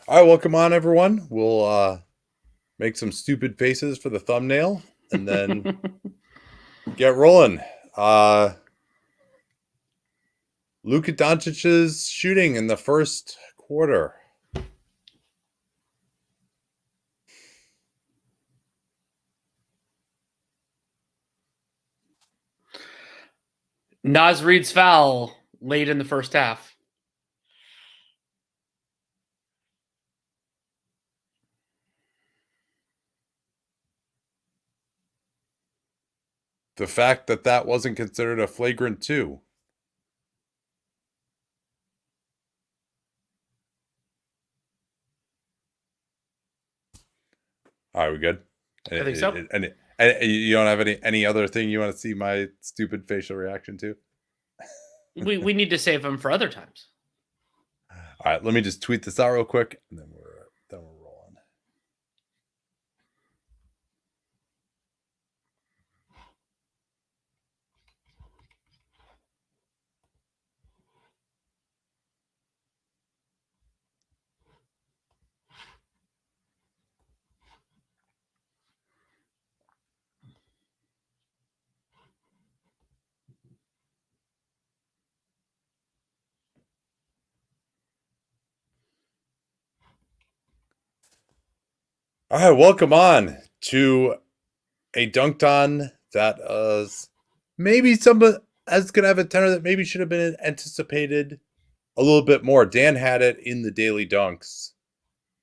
All right, welcome on, everyone. We'll make some stupid faces for the thumbnail and then get rolling. Luka Doncic's shooting in the first quarter. Naz Reid's foul late in the first half. The fact that that wasn't considered a flagrant 2. All right, we good? I think so. And you don't have any other thing you want to see my stupid facial reaction to? we need to save them for other times. All right, let me just tweet this out real quick, and then we're rolling. All right, welcome on to a Dunc'd on that maybe somebody is going to have a tenor that maybe should have been anticipated a little bit more. Dan had it in the Daily Dunks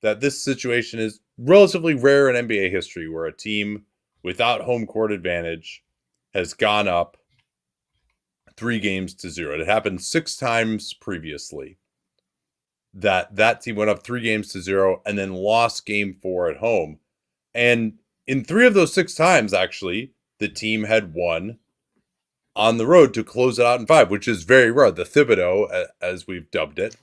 that this situation is relatively rare in NBA history where a team without home court advantage has gone up 3-0. It happened 6 times previously that team went up 3-0 and then lost game 4 at home. And in 3 of those 6 times, actually, the team had won on the road to close it out in 5, which is very rare. The Thibodeau, as we've dubbed it,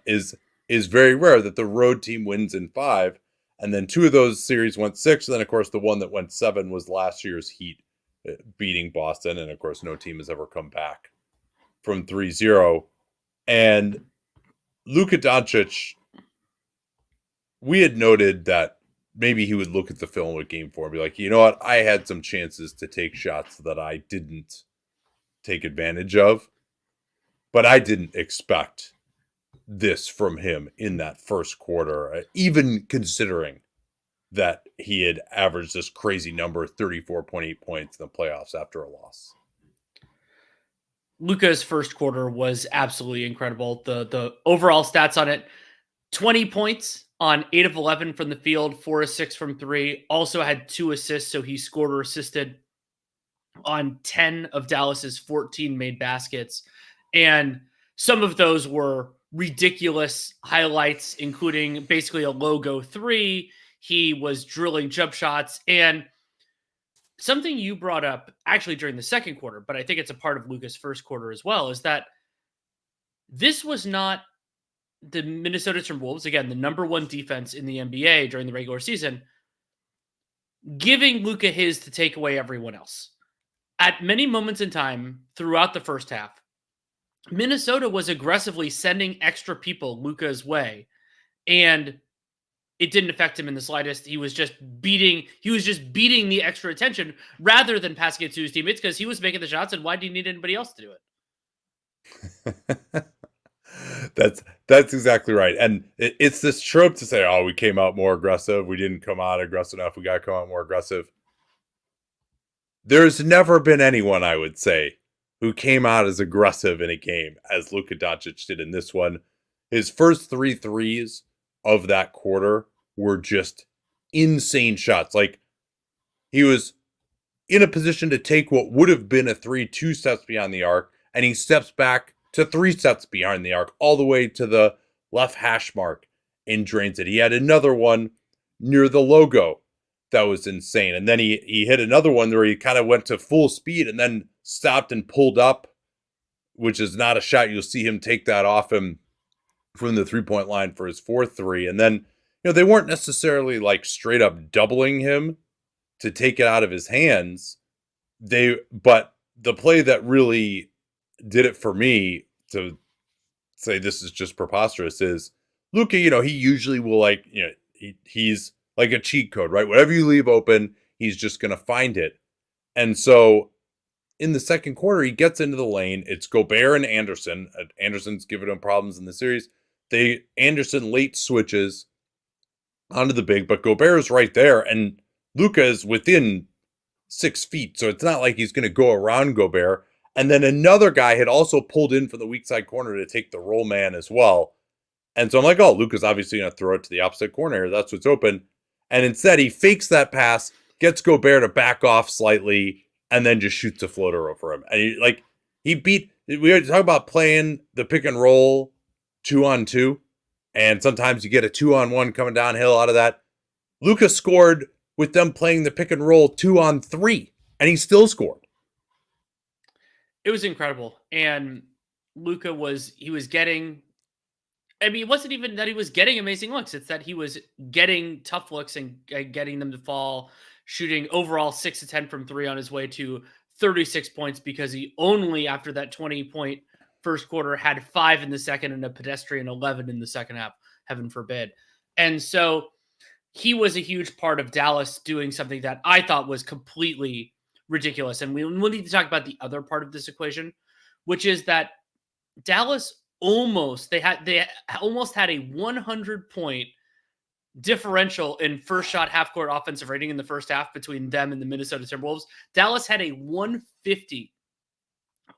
is very rare that the road team wins in 5. And then 2 of those series went 6. And then, of course, the one that went 7 was last year's Heat beating Boston. And, of course, no team has ever come back from 3-0. And Luka Doncic, we had noted that maybe he would look at the film with game 4 and be like, you know what? I had some chances to take shots that I didn't take advantage of, but I didn't expect this from him in that first quarter, even considering that he had averaged this crazy number, 34.8 points in the playoffs after a loss. Luka's first quarter was absolutely incredible. The overall stats on it: 20 points on 8 of 11 from the field, 4 of 6 from 3. Also had 2 assists, so he scored or assisted on 10 of Dallas's 14 made baskets. And some of those were ridiculous highlights, including basically a logo 3. He was drilling jump shots. And something you brought up actually during the second quarter, but I think it's a part of Luka's first quarter as well, is that this was not the Minnesota Timberwolves, again, the number 1 defense in the NBA during the regular season, giving Luka his to take away everyone else. At many moments in time throughout the first half, Minnesota was aggressively sending extra people Luka's way, and it didn't affect him in the slightest. He was just beating the extra attention rather than passing it to his teammates because he was making the shots, and why do you need anybody else to do it? That's exactly right. And it's this trope to say, oh, we came out more aggressive. We didn't come out aggressive enough. We got to come out more aggressive. There's never been anyone, I would say, who came out as aggressive in a game as Luka Doncic did in this one. His first 3 threes of that quarter were just insane shots. Like, he was in a position to take what would have been a 3 2 steps beyond the arc, and he steps back to 3 steps behind the arc, all the way to the left hash mark and drains it. He had another one near the logo that was insane. And then he hit another one where he kind of went to full speed and then stopped and pulled up, which is not a shot. You'll see him take that off him from the 3-point line for his 4th 3. And then, they weren't necessarily like straight up doubling him to take it out of his hands. But the play that really did it for me to say this is just preposterous is Luka, he usually will he's like a cheat code, right? Whatever you leave open, he's just going to find it. And so in the second quarter, he gets into the lane. It's Gobert and Anderson. Anderson's given him problems in the series. Anderson late switches onto the big, but Gobert is right there, and Luka is within 6 feet, so it's not like he's going to go around Gobert. And then another guy had also pulled in from the weak side corner to take the roll man as well. And so I'm like, oh, Luka's obviously going to throw it to the opposite corner here. That's what's open. And instead, he fakes that pass, gets Gobert to back off slightly, and then just shoots a floater over him. And we were talking about playing the pick and roll 2-on-2, and sometimes you get a 2-on-1 coming downhill out of that. Luka scored with them playing the pick and roll 2-on-3, and he still scored. It was incredible. And Luka was getting, it wasn't even that he was getting amazing looks. It's that he was getting tough looks and getting them to fall, shooting overall 6 of 10 from 3 on his way to 36 points, because he only, after that 20-point first quarter, had 5 in the second and a pedestrian 11 in the second half, heaven forbid. And so he was a huge part of Dallas doing something that I thought was completely ridiculous. And we'll need to talk about the other part of this equation, which is that Dallas almost had a 100-point differential in first shot half court offensive rating in the first half between them and the Minnesota Timberwolves. Dallas had a 150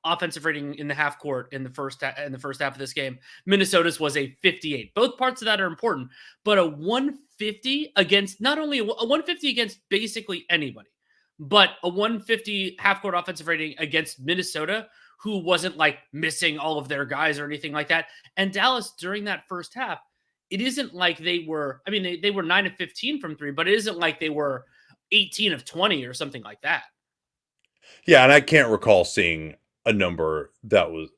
offensive rating in the half court in the first half of this game. Minnesota's was a 58. Both parts of that are important, but a 150 against not only a 150 against basically anybody, but a 150 half court offensive rating against Minnesota, who wasn't like missing all of their guys or anything like that. And Dallas during that first half, it isn't like they were, they were 9 of 15 from 3, but it isn't like they were 18 of 20 or something like that. Yeah, and I can't recall seeing a number that was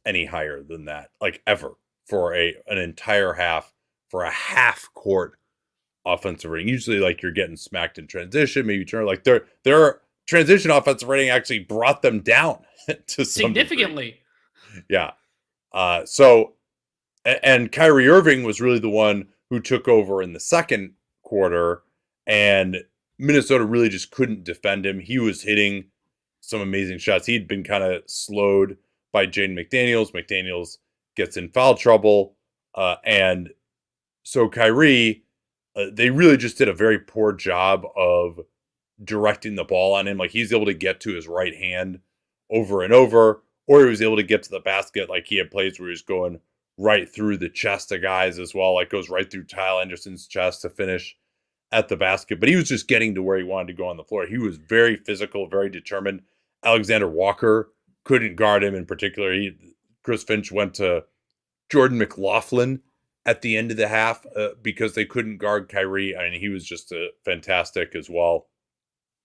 any higher than that, like ever, for an entire half, for a half court offensive rating. Usually, like, you're getting smacked in transition, maybe turn, like their transition offensive rating actually brought them down to significantly. Yeah. And Kyrie Irving was really the one who took over in the second quarter, and Minnesota really just couldn't defend him. He was hitting some amazing shots. He'd been kind of slowed by Jaden McDaniels. McDaniels gets in foul trouble. And so Kyrie, they really just did a very poor job of directing the ball on him. Like, he's able to get to his right hand over and over, or he was able to get to the basket. Like, he had plays where he was going right through the chest of guys as well. Like, goes right through Kyle Anderson's chest to finish at the basket. But he was just getting to where he wanted to go on the floor. He was very physical, very determined. Alexander Walker couldn't guard him in particular. Chris Finch went to Jordan McLaughlin at the end of the half because they couldn't guard Kyrie. I mean, he was just fantastic as well.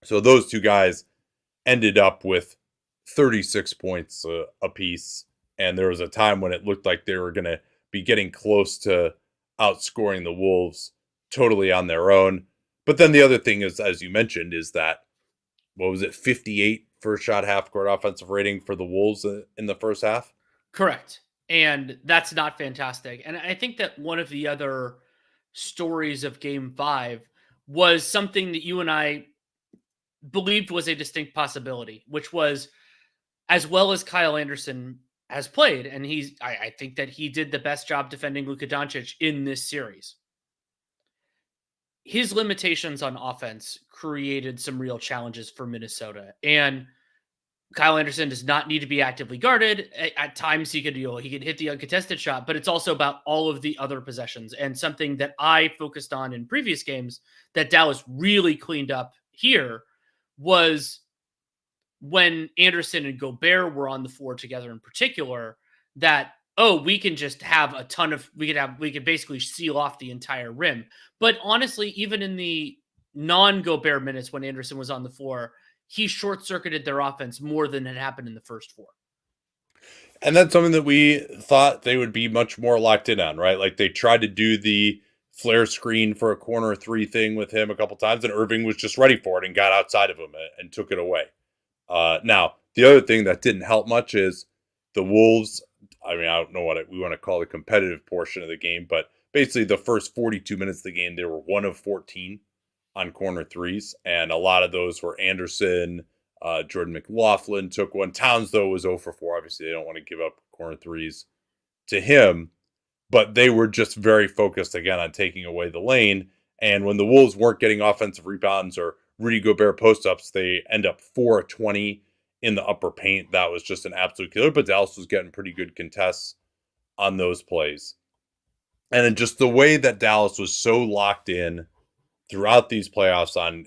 So those two guys ended up with 36 points apiece. And there was a time when it looked like they were going to be getting close to outscoring the Wolves totally on their own. But then the other thing is, as you mentioned, is that, 58 first shot half court offensive rating for the Wolves in the first half? Correct. And that's not fantastic. And I think that one of the other stories of Game 5 was something that you and I believed was a distinct possibility, which was, as well as Kyle Anderson has played, and I think that he did the best job defending Luka Doncic in this series, his limitations on offense created some real challenges for Minnesota. And Kyle Anderson does not need to be actively guarded. At times he could hit the uncontested shot, but it's also about all of the other possessions. And something that I focused on in previous games that Dallas really cleaned up here was when Anderson and Gobert were on the floor together in particular, that, we can just have we could basically seal off the entire rim. But honestly, even in the non-Gobert minutes when Anderson was on the floor, he short-circuited their offense more than had happened in the first 4. And that's something that we thought they would be much more locked in on, right? Like, they tried to do the flare screen for a corner 3 thing with him a couple times, and Irving was just ready for it and got outside of him and took it away. Now, the other thing that didn't help much is the Wolves, I don't know what we want to call the competitive portion of the game, but basically the first 42 minutes of the game, they were 1 of 14 on corner threes. And a lot of those were Anderson. Jordan McLaughlin took one. Towns, though, was 0 for 4. Obviously, they don't want to give up corner threes to him. But they were just very focused, again, on taking away the lane. And when the Wolves weren't getting offensive rebounds or Rudy Gobert post-ups, they end up 4 of 20 in the upper paint. That was just an absolute killer. But Dallas was getting pretty good contests on those plays. And then just the way that Dallas was so locked in throughout these playoffs on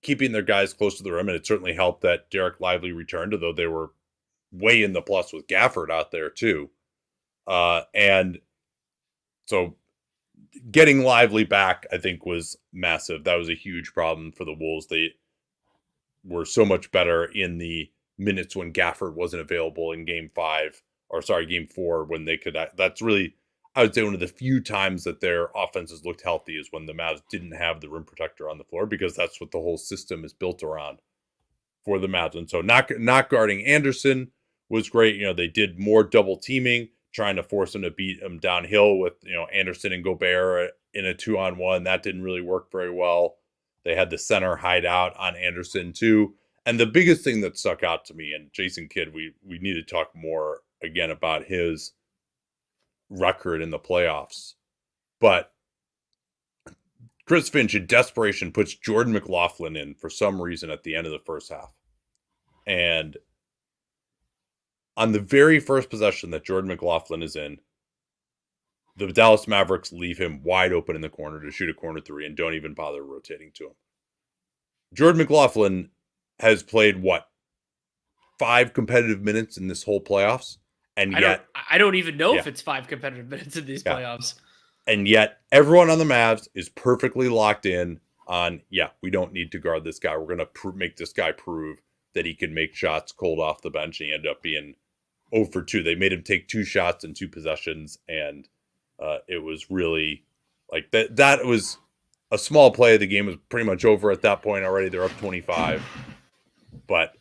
keeping their guys close to the rim. And it certainly helped that Derek Lively returned, although they were way in the plus with Gafford out there too. And so getting Lively back, I think, was massive. That was a huge problem for the Wolves. They were so much better in the minutes when Gafford wasn't available in game 4 when they could. That's really, I would say, one of the few times that their offenses looked healthy is when the Mavs didn't have the rim protector on the floor, because that's what the whole system is built around for the Mavs. And so not guarding Anderson was great. They did more double teaming, trying to force him to beat him downhill with, Anderson and Gobert in a 2-on-1. That didn't really work very well. They had the center hide out on Anderson too. And the biggest thing that stuck out to me, and Jason Kidd, we need to talk more again about his record in the playoffs. But Chris Finch, in desperation, puts Jordan McLaughlin in for some reason at the end of the first half. And on the very first possession that Jordan McLaughlin is in, the Dallas Mavericks leave him wide open in the corner to shoot a corner three and don't even bother rotating to him. Jordan McLaughlin has played, 5 competitive minutes in this whole playoffs? And yet, I don't even know if it's 5 competitive minutes in these playoffs. And yet, everyone on the Mavs is perfectly locked in on, we don't need to guard this guy. We're going to make this guy prove that he can make shots cold off the bench. And he ended up being 0 for 2. They made him take 2 shots in 2 possessions, and it was really like that. That was a small play. The game was pretty much over at that point already. They're up 25, but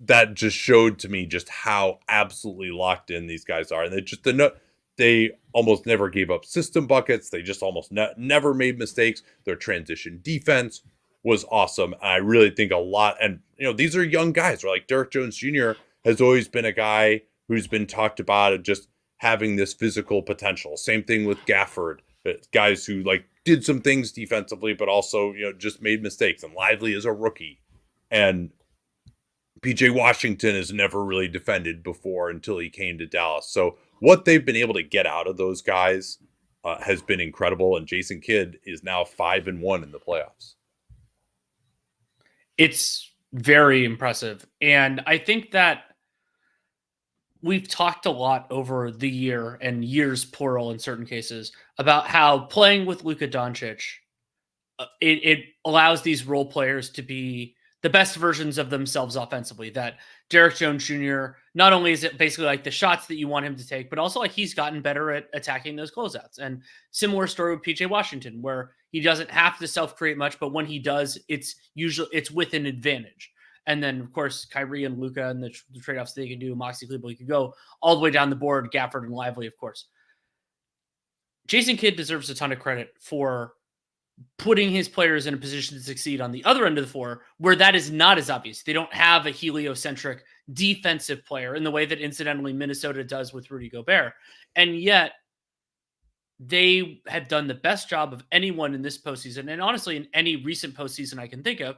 that just showed to me just how absolutely locked in these guys are. And they almost never gave up system buckets. They just almost never made mistakes. Their transition defense was awesome. I really think a lot, and these are young guys. Like Derek Jones Jr. has always been a guy who's been talked about of just having this physical potential. Same thing with Gafford, guys who did some things defensively, but also just made mistakes. And Lively is a rookie, and PJ Washington has never really defended before until he came to Dallas. So what they've been able to get out of those guys has been incredible. And Jason Kidd is now 5-1 in the playoffs. It's very impressive. And I think that we've talked a lot over the year, and years plural in certain cases, about how playing with Luka Doncic, it allows these role players to be the best versions of themselves offensively. That Derek Jones Jr., not only is it basically the shots that you want him to take, but also he's gotten better at attacking those closeouts. And similar story with PJ Washington, where he doesn't have to self-create much, but when he does, it's with an advantage. And then, of course, Kyrie and Luka and the trade-offs they can do, Moxie Cleveland could go all the way down the board, Gafford and Lively, of course. Jason Kidd deserves a ton of credit for putting his players in a position to succeed on the other end of the floor, where that is not as obvious. They don't have a heliocentric defensive player in the way that, incidentally, Minnesota does with Rudy Gobert. And yet, they have done the best job of anyone in this postseason, and honestly, in any recent postseason I can think of,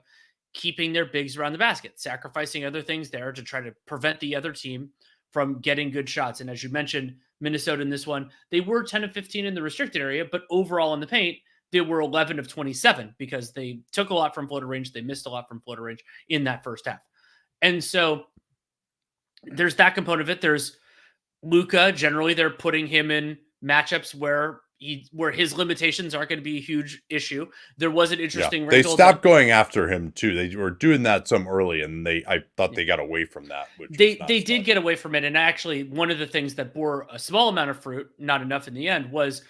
keeping their bigs around the basket, sacrificing other things there to try to prevent the other team from getting good shots. And as you mentioned, Minnesota in this one, they were 10 of 15 in the restricted area, but overall in the paint, they were 11 of 27 because they took a lot from floater range. They missed a lot from floater range in that first half. And so there's that component of it. There's Luka. Generally, they're putting him in matchups where his limitations aren't going to be a huge issue. There was an interesting wrinkle. They stopped going after him too. They were doing that some early, and I thought they got away from that. They did get away from it. And actually, one of the things that bore a small amount of fruit, not enough in the end, was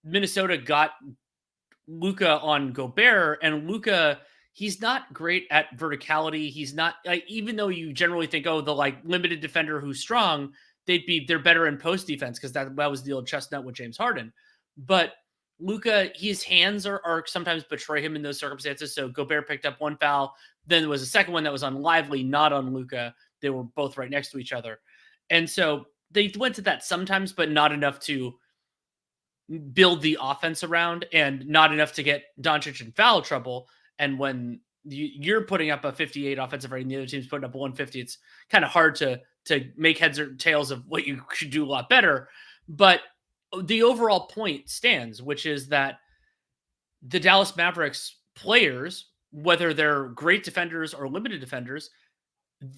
Minnesota got Luka on Gobert, and Luka, he's not great at verticality. He's not, even though you generally think, the limited defender who's strong, they're better in post defense because that was the old chestnut with James Harden. But Luka, his hands are sometimes betray him in those circumstances. So Gobert picked up one foul. Then there was a second one that was on Lively, not on Luka. They were both right next to each other. And so they went to that sometimes, but not enough to build the offense around and not enough to get Doncic in foul trouble. And when you're putting up a 58 offensive rating, the other team's putting up a 150, it's kind of hard to make heads or tails of what you should do a lot better. But the overall point stands, which is that the Dallas Mavericks players, whether they're great defenders or limited defenders,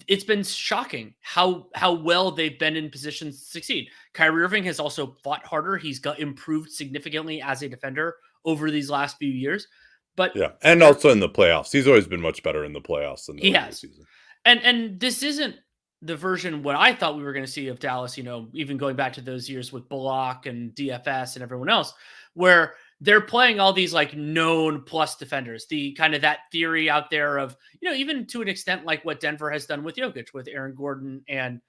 it's been shocking how well they've been in positions to succeed. Kyrie Irving has also fought harder. He's got improved significantly as a defender over these last few years. But yeah, and also in the playoffs, he's always been much better in the playoffs than the regular season. And this isn't the version what I thought we were going to see of Dallas. Even going back to those years with Bullock and DFS and everyone else, where they're playing all these like known plus defenders. The kind of that theory out there of, even to an extent like what Denver has done with Jokic, with Aaron Gordon and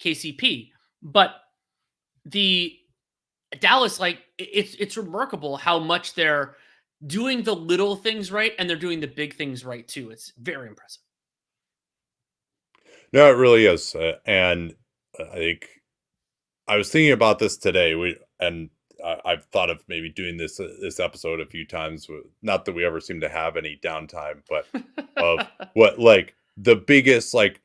KCP. But the Dallas, like it's remarkable how much they're doing the little things right and they're doing the big things right too. It's very impressive. No, it really is. And I think I was thinking about this today. I've thought of maybe doing this episode a few times. Not that we ever seem to have any downtime, but of what like the biggest like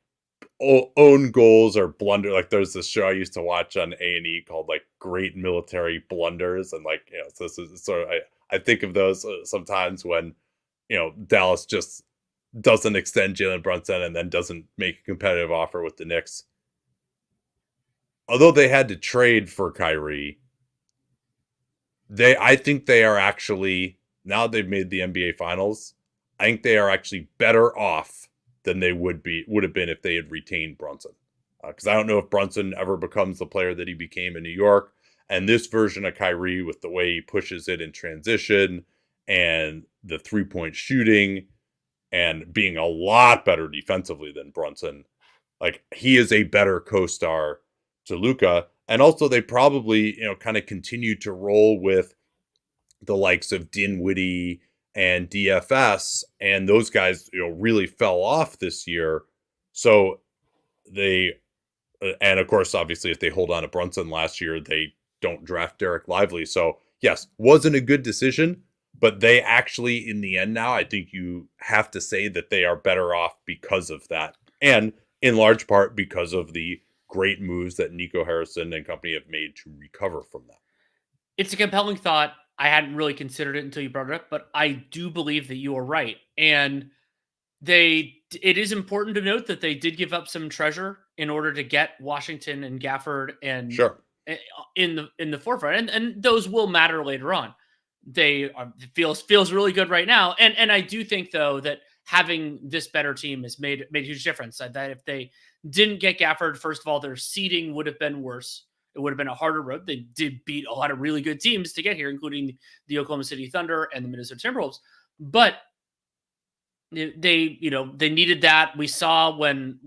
own goals or blunder. Like there's this show I used to watch on A&E called like Great Military Blunders, and like so this is sort of I think of those sometimes when Dallas just doesn't extend Jalen Brunson and then doesn't make a competitive offer with the Knicks. Although they had to trade for Kyrie, I think they are actually, now they've made the NBA Finals, I think they are actually better off than they would have been if they had retained Brunson. Because I don't know if Brunson ever becomes the player that he became in New York. And this version of Kyrie, with the way he pushes it in transition and the three-point shooting and being a lot better defensively than Brunson, like he is a better co-star to Luka. And also they probably, kind of continue to roll with the likes of Dinwiddie and DFS, and those guys, really fell off this year. So they, and of course, obviously, if they hold on to Brunson last year, they don't draft Derek Lively. So yes, wasn't a good decision, but they actually, in the end now, I think you have to say that they are better off because of that. And in large part because of the great moves that Nico Harrison and company have made to recover from that. It's a compelling thought. I hadn't really considered it until you brought it up, but I do believe that you are right. And it is important to note that they did give up some treasure in order to get Washington and Gafford and sure in the forefront. And those will matter later on. It feels really good right now. And I do think though that having this better team has made a huge difference. That if they didn't get Gafford, first of all, their seeding would have been worse. It would have been a harder road. They did beat a lot of really good teams to get here, including the Oklahoma City Thunder and the Minnesota Timberwolves. But they needed that. We saw when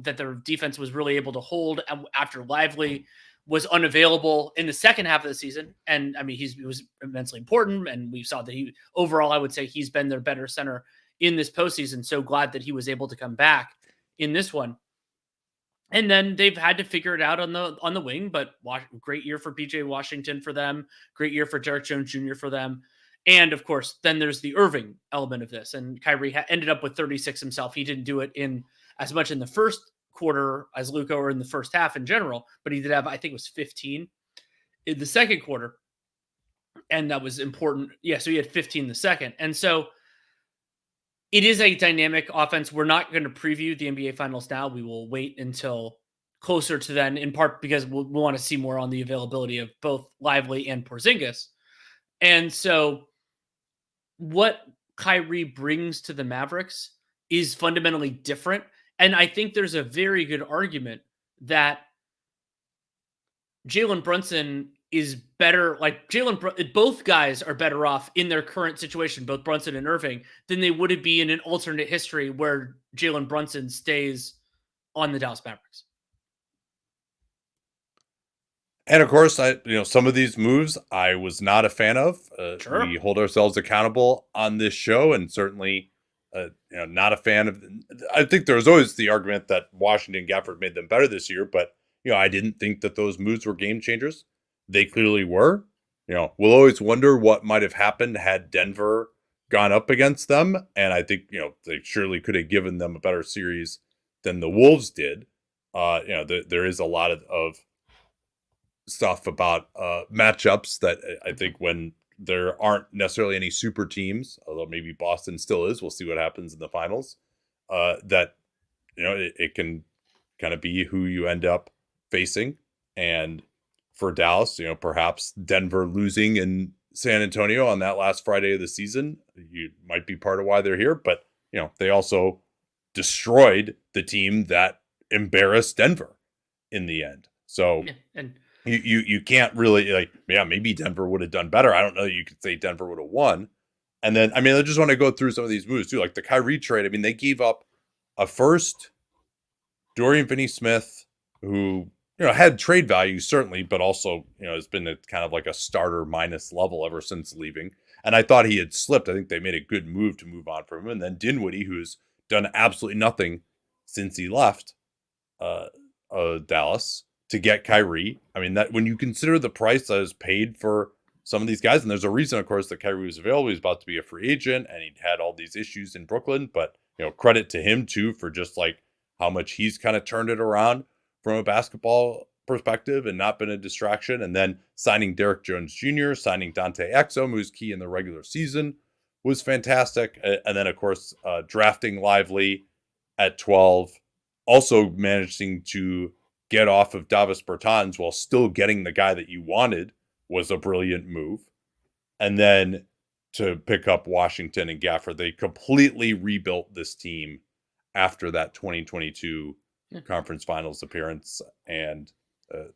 that their defense was really able to hold after Lively was unavailable in the second half of the season. And I mean, he was immensely important. And we saw that overall, I would say he's been their better center in this postseason. So glad that he was able to come back in this one. And then they've had to figure it out on the wing, but great year for PJ Washington for them. Great year for Derek Jones Jr. for them. And of course, then there's the Irving element of this. And Kyrie ended up with 36 himself. He didn't do it in as much in the first quarter as Luka or in the first half in general, but he did have, I think it was 15 in the second quarter. And that was important. Yeah, so he had 15 in the second. And so it is a dynamic offense. We're not going to preview the NBA Finals now. We will wait until closer to then, in part because we'll want to see more on the availability of both Lively and Porzingis. And so what Kyrie brings to the Mavericks is fundamentally different. And I think there's a very good argument that Jalen Brunson is better, both guys are better off in their current situation, both Brunson and Irving, than they would be in an alternate history where Jalen Brunson stays on the Dallas Mavericks. And of course, some of these moves I was not a fan of. Sure. We hold ourselves accountable on this show, and certainly, not a fan of. I think there was always the argument that Washington Gafford made them better this year, but I didn't think that those moves were game changers. They clearly were. We'll always wonder what might have happened had Denver gone up against them, and I think they surely could have given them a better series than the Wolves did. There is a lot of stuff about matchups that I think when there aren't necessarily any super teams, although maybe Boston still is. We'll see what happens in the finals. That it can kind of be who you end up facing, and for Dallas, perhaps Denver losing in San Antonio on that last Friday of the season, you might be part of why they're here. But they also destroyed the team that embarrassed Denver in the end. So Yeah, and you can't really maybe Denver would have done better. I don't know. You could say Denver would have won. And then, I just want to go through some of these moves too. Like the Kyrie trade. They gave up a first, Dorian Finney-Smith, who, had trade value certainly, but also, has been kind of like a starter minus level ever since leaving. And I thought he had slipped. I think they made a good move to move on from him. And then Dinwiddie, who's done absolutely nothing since he left Dallas to get Kyrie. That when you consider the price that is paid for some of these guys, and there's a reason, of course, that Kyrie was available. He's about to be a free agent, and he'd had all these issues in Brooklyn. But credit to him too for just like how much he's kind of turned it around from a basketball perspective and not been a distraction. And then signing Derrick Jones Jr., signing Dante Exum, who's key in the regular season, was fantastic. And then, of course, drafting Lively at 12, also managing to get off of Davis Bertans while still getting the guy that you wanted was a brilliant move. And then to pick up Washington and Gafford, they completely rebuilt this team after that 2022 conference finals appearance, and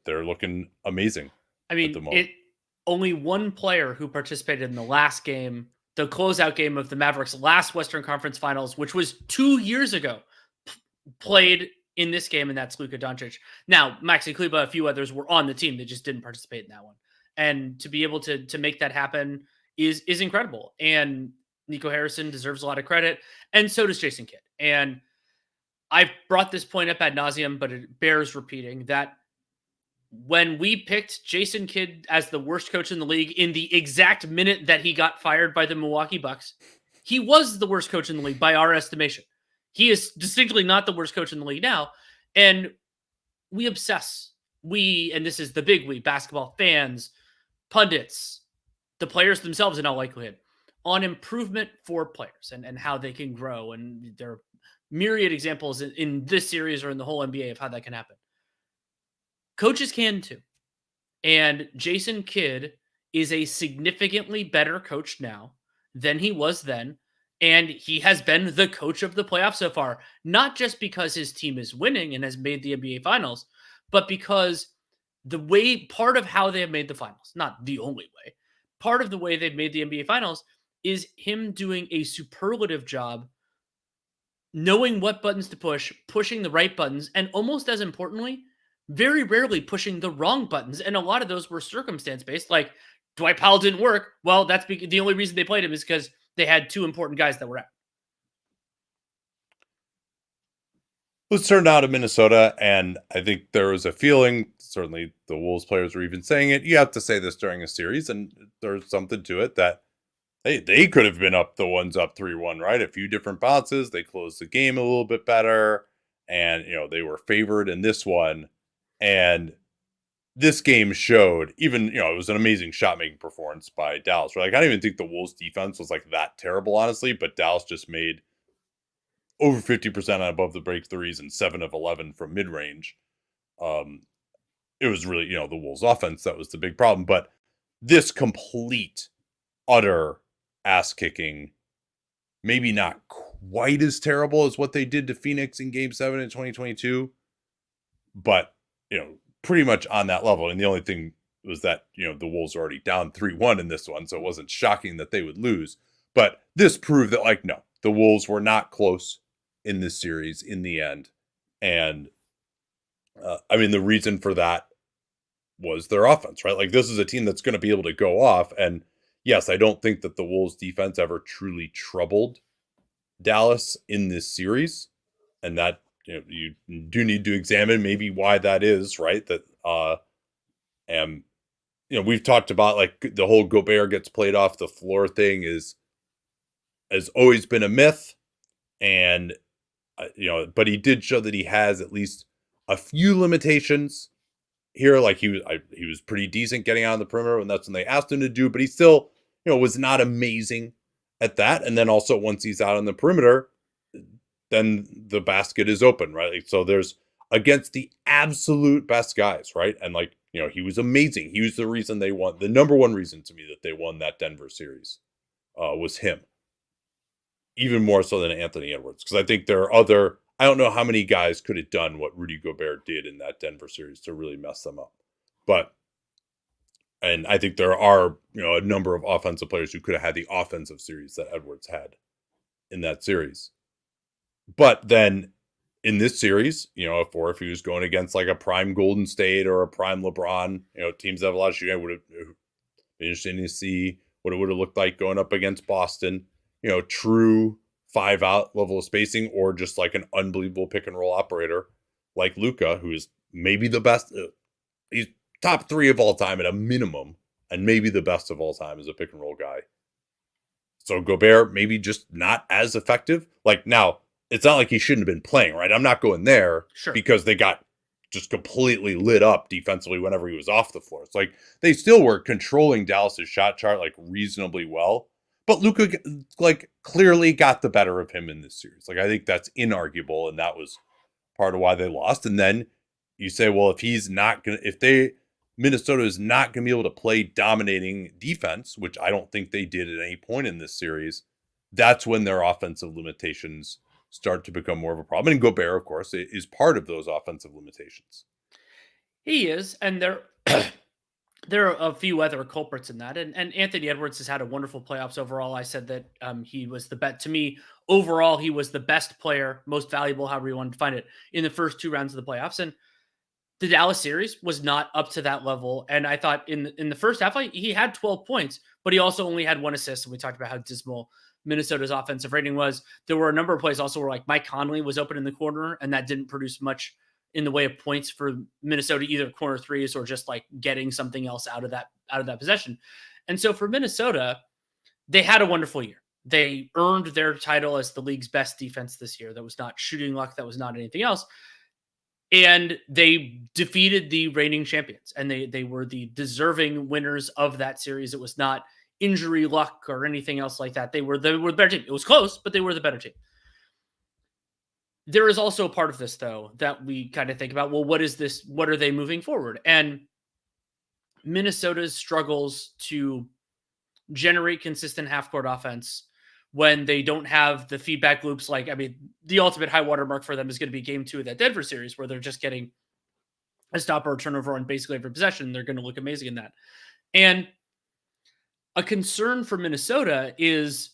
they're looking amazing. At the moment. Only one player who participated in the last game, the closeout game of the Mavericks' last Western Conference Finals, which was 2 years ago, played in this game, and that's Luka Doncic. Now, Maxi Kleber, a few others were on the team. They just didn't participate in that one. And to be able to make that happen is incredible. And Nico Harrison deserves a lot of credit, and so does Jason Kidd. And I've brought this point up ad nauseum, but it bears repeating that when we picked Jason Kidd as the worst coach in the league in the exact minute that he got fired by the Milwaukee Bucks, he was the worst coach in the league by our estimation. He is distinctly not the worst coach in the league now. And we obsess. And this is the big we, basketball fans, pundits, the players themselves in all likelihood, on improvement for players and how they can grow. And there are myriad examples in this series or in the whole NBA of how that can happen. Coaches can too. And Jason Kidd is a significantly better coach now than he was then. And he has been the coach of the playoffs so far, not just because his team is winning and has made the NBA Finals, but because part of how they have made the finals, not the only way, part of the way they've made the NBA Finals is him doing a superlative job knowing what buttons to push, pushing the right buttons, and almost as importantly, very rarely pushing the wrong buttons. And a lot of those were circumstance-based. Like, Dwight Powell didn't work. Well, that's the only reason they played him is because they had two important guys that were out. Let's turn now to Minnesota, and I think there was a feeling, certainly the Wolves players were even saying it, you have to say this during a series, and there's something to it that they could have been up 3-1, right? A few different bounces. They closed the game a little bit better, and they were favored in this one. And this game showed, even it was an amazing shot making performance by Dallas. Right? Like I don't even think the Wolves defense was like that terrible, honestly, but Dallas just made over 50% on above the break threes and 7 of 11 from mid range. It was really the Wolves offense that was the big problem, but this complete, utter ass kicking, maybe not quite as terrible as what they did to Phoenix in Game 7 in 2022, but pretty much on that level. And the only thing was that the Wolves were already down 3-1 in this one, so it wasn't shocking that they would lose. But this proved that no, the Wolves were not close in this series in the end. And the reason for that was their offense, right? Like, this is a team that's going to be able to go off. And yes, I don't think that the Wolves defense ever truly troubled Dallas in this series. And that, you do need to examine maybe why that is, right? That, and, we've talked about like the whole Gobert gets played off the floor thing has always been a myth. And, but he did show that he has at least a few limitations here. Like he was pretty decent getting on the perimeter, and that's when they asked him to do, but he still, was not amazing at that. And then also once he's out on the perimeter, then the basket is open, right? Like, so there's against the absolute best guys, right? And like, he was amazing. He was the reason they won. The number one reason to me that they won that Denver series was him. Even more so than Anthony Edwards. Because I think there are I don't know how many guys could have done what Rudy Gobert did in that Denver series to really mess them up. And I think there are, a number of offensive players who could have had the offensive series that Edwards had in that series. But then in this series, if he was going against like a prime Golden State or a prime LeBron, teams that have a lot of shooting, would have been interesting to see what it would have looked like going up against Boston. True 5-out level of spacing, or just like an unbelievable pick and roll operator like Luka, who is maybe the best. He's top 3 of all time at a minimum, and maybe the best of all time as a pick and roll guy. So Gobert maybe just not as effective. Like, now, it's not like he shouldn't have been playing, right? I'm not going there because they got just completely lit up defensively whenever he was off the floor. It's like they still were controlling Dallas's shot chart like reasonably well. But Luka, like, clearly got the better of him in this series. Like, I think that's inarguable, and that was part of why they lost. And then you say, well, if Minnesota is not going to be able to play dominating defense, which I don't think they did at any point in this series, that's when their offensive limitations start to become more of a problem. And Gobert, of course, is part of those offensive limitations. He is, and there are a few other culprits in that. And Anthony Edwards has had a wonderful playoffs overall. I said that he was the bet to me. Overall, he was the best player, most valuable, however you want to find it, in the first 2 rounds of the playoffs. And the Dallas series was not up to that level. And I thought in the first half, he had 12 points, but he also only had 1 assist. And we talked about how dismal Minnesota's offensive rating was. There were a number of plays also where like Mike Conley was open in the corner, and that didn't produce much in the way of points for Minnesota, either corner threes or just like getting something else out of that possession. And so for Minnesota, they had a wonderful year. They earned their title as the league's best defense this year. That was not shooting luck. That was not anything else. And they defeated the reigning champions, and they were the deserving winners of that series. It was not injury luck or anything else like that. They were the better team. It was close, but they were the better team. There is also a part of this, though, that we kind of think about, well, what is this? What are they moving forward? And Minnesota's struggles to generate consistent half-court offense when they don't have the feedback loops. Like, I mean, the ultimate high watermark for them is going to be game 2 of that Denver series, where they're just getting a stop or a turnover on basically every possession. They're going to look amazing in that. And a concern for Minnesota is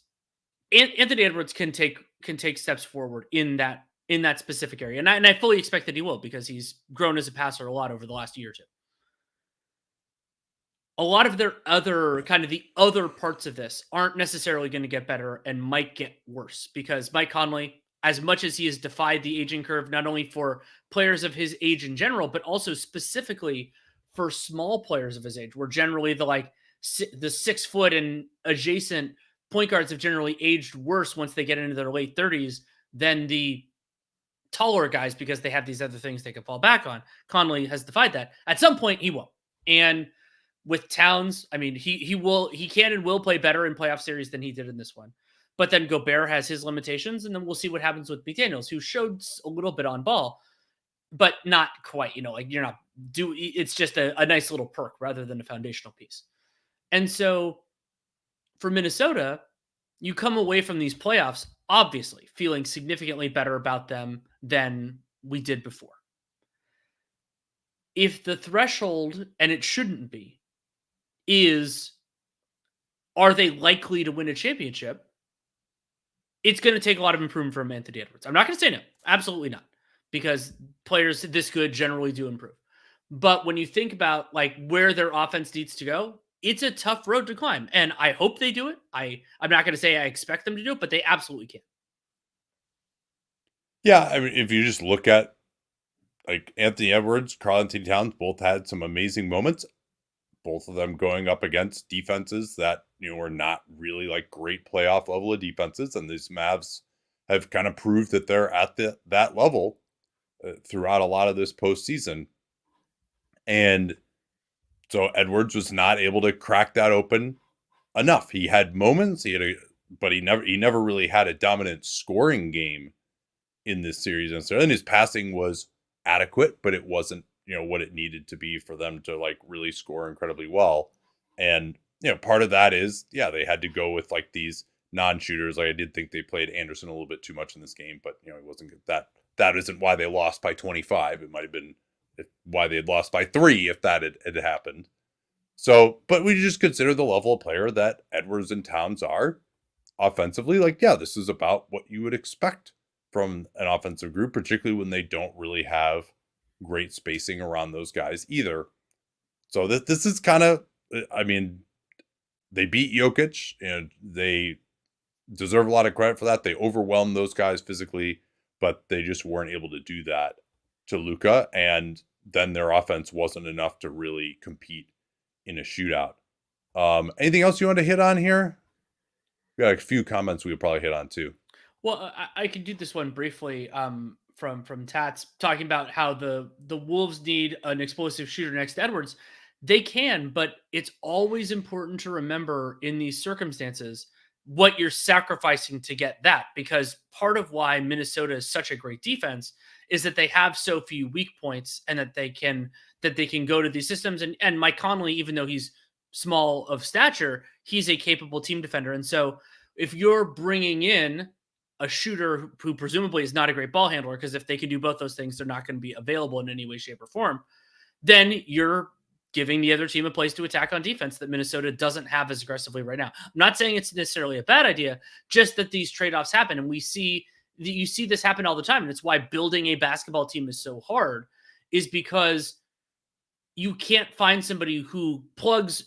Anthony Edwards can take steps forward in that specific area. And I fully expect that he will, because he's grown as a passer a lot over the last year or 2. A lot of their the other parts of this aren't necessarily going to get better and might get worse, because Mike Conley, as much as he has defied the aging curve, not only for players of his age in general, but also specifically for small players of his age, where generally the 6 foot and adjacent point guards have generally aged worse once they get into their late 30s than the taller guys, because they have these other things they can fall back on. Conley has defied that. At some point, he will. And with Towns, I mean, he can and will play better in playoff series than he did in this one. But then Gobert has his limitations, and then we'll see what happens with McDaniels, who showed a little bit on ball, but not quite. It's just a nice little perk rather than a foundational piece. And so for Minnesota, you come away from these playoffs obviously feeling significantly better about them than we did before. If the threshold, and it shouldn't be, is, are they likely to win a championship? It's going to take a lot of improvement from Anthony Edwards. I'm not going to say no. Absolutely not. Because players this good generally do improve. But when you think about like where their offense needs to go, it's a tough road to climb. And I hope they do it. I'm not going to say I expect them to do it, but they absolutely can. Yeah, I mean, if you just look at like Anthony Edwards, Karl-Anthony Towns, both had some amazing moments. Both of them going up against defenses that were not really like great playoff level of defenses, and these Mavs have kind of proved that they're at that level throughout a lot of this postseason. And so Edwards was not able to crack that open enough. He had moments, but he never really had a dominant scoring game in this series. And so then his passing was adequate, but it wasn't, what it needed to be for them to like really score incredibly well. And, part of that is, they had to go with like these non-shooters. Like I did think they played Anderson a little bit too much in this game, but it wasn't good. That isn't why they lost by 25. It might have been why they had lost by 3 if that had happened. So, but we just consider the level of player that Edwards and Towns are offensively. Like, this is about what you would expect from an offensive group, particularly when they don't really have great spacing around those guys either. So this is kind of, I mean, they beat Jokic and they deserve a lot of credit for that. They overwhelmed those guys physically, but they just weren't able to do that to Luka. And then their offense wasn't enough to really compete in a shootout. Anything else you want to hit on here? We got a few comments we would probably hit on too. Well, I could do this one briefly. From Tats talking about how the Wolves need an explosive shooter next to Edwards. They can, but it's always important to remember in these circumstances what you're sacrificing to get that, because part of why Minnesota is such a great defense is that they have so few weak points and that they can go to these systems. And Mike Conley, even though he's small of stature, he's a capable team defender. And so if you're bringing in a shooter who presumably is not a great ball handler, because if they can do both those things, they're not going to be available in any way, shape, or form, then you're giving the other team a place to attack on defense that Minnesota doesn't have as aggressively right now. I'm not saying it's necessarily a bad idea, just that these trade-offs happen. And you see this happen all the time. And it's why building a basketball team is so hard, is because you can't find somebody who plugs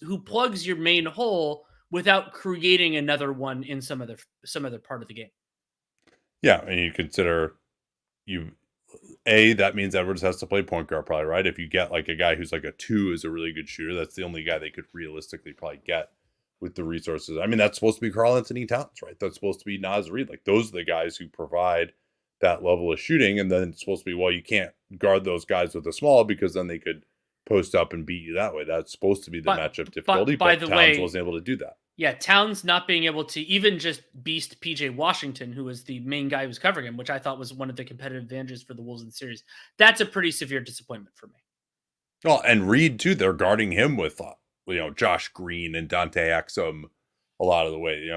your main hole without creating another one in some other part of the game. Yeah, and you consider that means Edwards has to play point guard probably, right? If you get like a guy who's like a 2 is a really good shooter, that's the only guy they could realistically probably get with the resources. I mean, that's supposed to be Karl-Anthony Towns, right? That's supposed to be Naz Reid. Like those are the guys who provide that level of shooting. And then it's supposed to be, well, you can't guard those guys with a small because then they could post up and beat you that way. That's supposed to be the matchup difficulty, but Towns wasn't able to do that. Yeah, Towns not being able to even just beast PJ Washington, who was the main guy who was covering him, which I thought was one of the competitive advantages for the Wolves in the series. That's a pretty severe disappointment for me. Well, and Reed too, they're guarding him with Josh Green and Dante Exum a lot of the way.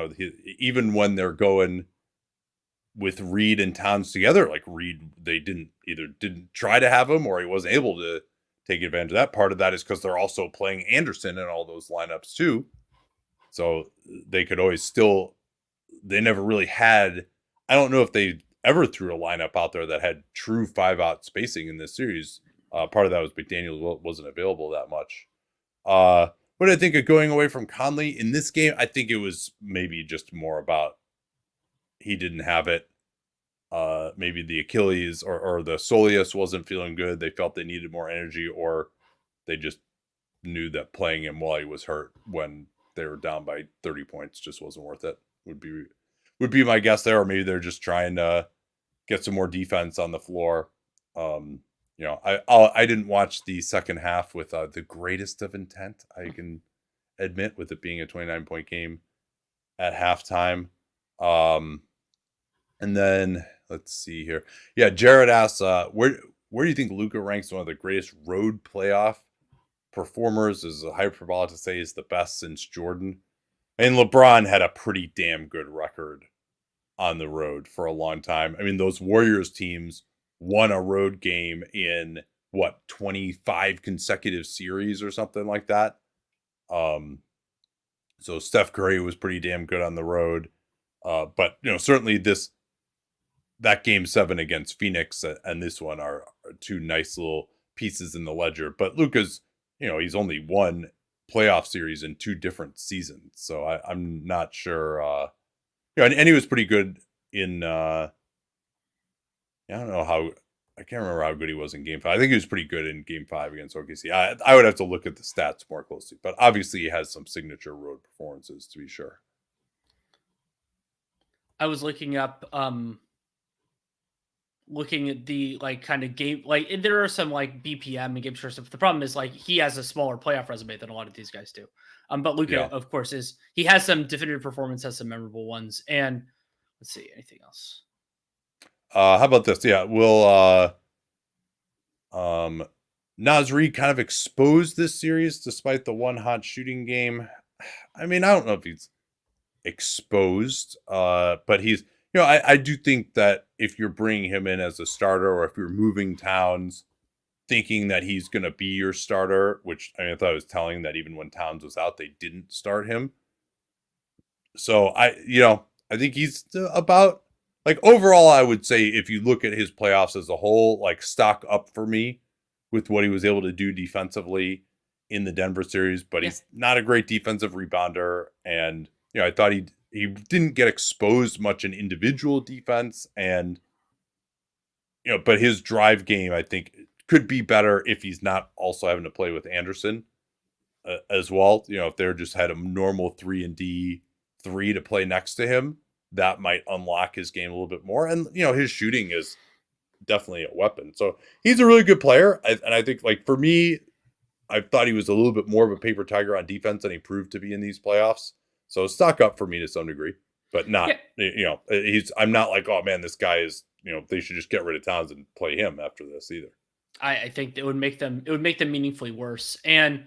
Even when they're going with Reed and Towns together, like Reed, they didn't try to have him or he wasn't able to take advantage of that. Part of that is because they're also playing Anderson in all those lineups too. So they could always they never really had, I don't know if they ever threw a lineup out there that had true 5-out spacing in this series. Part of that was McDaniel wasn't available that much. But I think of going away from Conley in this game, I think it was maybe just more about he didn't have it. Maybe the Achilles or the soleus wasn't feeling good. They felt they needed more energy, or they just knew that playing him while he was hurt when they were down by 30 points just wasn't worth it. Would be my guess there, or maybe they're just trying to get some more defense on the floor. I didn't watch the second half with the greatest of intent, I can admit, with it being a 29-point game at halftime. And then let's see here. Yeah, Jared asks, where do you think Luka ranks one of the greatest road playoff performers? Is a hyperbole to say is the best since Jordan. And LeBron had a pretty damn good record on the road for a long time. I mean, those Warriors teams won a road game in 25 consecutive series or something like that. So Steph Curry was pretty damn good on the road. But certainly that game 7 against Phoenix and this one are two nice little pieces in the ledger. But Luka's, he's only won playoff series in 2 different seasons, so I'm not sure. And he was pretty good in. I don't know how. I can't remember how good he was in Game 5. I think he was pretty good in Game 5 against OKC. I would have to look at the stats more closely, but obviously he has some signature road performances to be sure. I was looking up, looking at the kind of game, there are some BPM and game sure stuff. The problem is he has a smaller playoff resume than a lot of these guys do. But Luka, of course, he has some definitive performance, has some memorable ones. And let's see, anything else? How about this? Yeah, we'll Naz Reid kind of exposed this series despite the one hot shooting game. I mean, I don't know if he's exposed, but he's, I do think that if you're bringing him in as a starter, or if you're moving Towns thinking that he's going to be your starter, which I thought it was telling that even when Towns was out, they didn't start him. So I think he's about, overall, I would say if you look at his playoffs as a whole, stock up for me with what he was able to do defensively in the Denver series, but he's not a great defensive rebounder. And, I thought he didn't get exposed much in individual defense, and, but his drive game, I think, could be better if he's not also having to play with Anderson as well. If they're just had a normal 3-and-D 3 to play next to him, that might unlock his game a little bit more. And, his shooting is definitely a weapon. So he's a really good player. And I think, for me, I thought he was a little bit more of a paper tiger on defense than he proved to be in these playoffs. So stock up for me to some degree, but not, I'm not oh man, this guy is, they should just get rid of Towns and play him after this either. I think it would make them meaningfully worse. And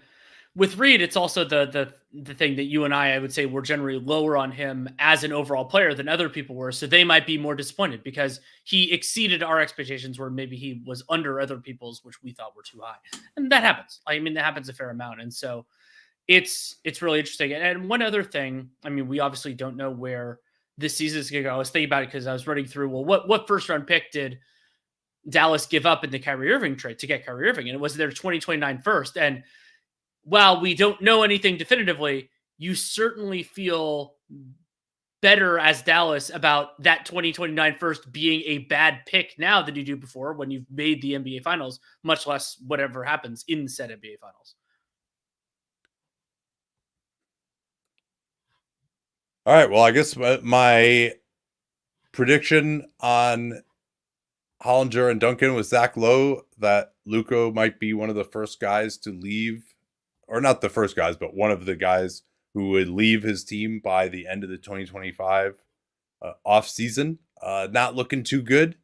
with Reid, it's also the thing that you and I would say we're generally lower on him as an overall player than other people were. So they might be more disappointed because he exceeded our expectations, where maybe he was under other people's, which we thought were too high. And that happens. That happens a fair amount. And so it's really interesting. And one other thing, we obviously don't know where this season is going to go. I was thinking about it because I was running through, what first round pick did Dallas give up in the Kyrie Irving trade to get Kyrie Irving? And it was their 2029 first. And while we don't know anything definitively, you certainly feel better as Dallas about that 2029 first being a bad pick now than you do before, when you've made the NBA Finals, much less whatever happens in said NBA Finals. All right. Well, I guess my prediction on Hollinger and Duncan was Zach Lowe, that Luka might be one of the first guys to leave, or not the first guys, but one of the guys who would leave his team by the end of the 2025 off season. Not looking too good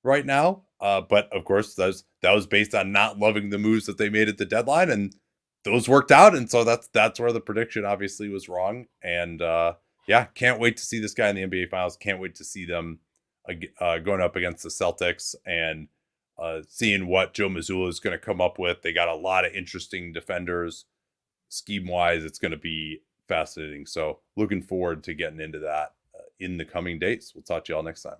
right now. But of course, that was based on not loving the moves that they made at the deadline, and those worked out. And so that's where the prediction obviously was wrong. And can't wait to see this guy in the NBA Finals. Can't wait to see them going up against the Celtics and seeing what Joe Mazzulla is going to come up with. They got a lot of interesting defenders scheme-wise. It's going to be fascinating. So looking forward to getting into that in the coming days. We'll talk to y'all next time.